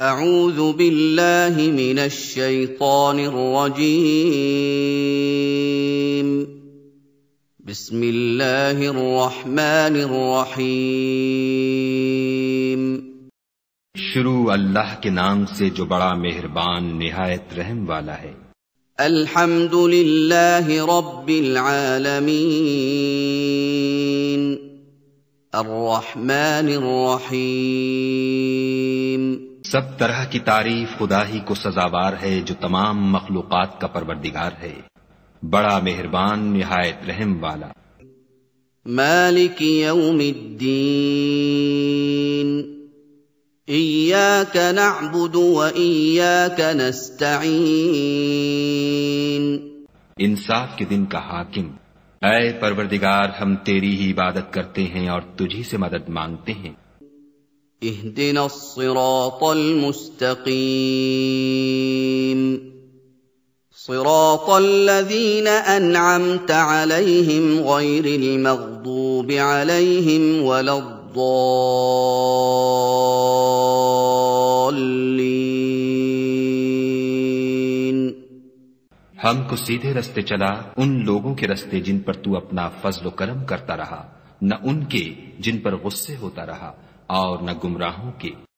اعوذ باللہ من الشیطان الرجیم بسم اللہ الرحمن الرحیم شروع اللہ کے نام سے جو بڑا مہربان نہایت رحم والا ہے۔ الحمد للہ رب العالمین الرحمن الرحیم۔ سب طرح کی تعریف خدا ہی کو سزاوار ہے جو تمام مخلوقات کا پروردگار ہے، بڑا مہربان نہایت رحم والا۔ مالک یوم الدین ایاک نعبد و ایاک نستعین۔ انصاف کے دن کا حاکم، اے پروردگار ہم تیری ہی عبادت کرتے ہیں اور تجھی سے مدد مانگتے ہیں۔ اہدنا الصراط المستقیم صراط الذین انعمت علیہم غیر المغضوب علیہم ولا الضالین۔ ہم کو سیدھے رستے چلا ان لوگوں کے رستے جن پر تو اپنا فضل و کرم کرتا رہا، نہ ان کے جن پر غصے ہوتا رہا، اور نہ گمراہوں کے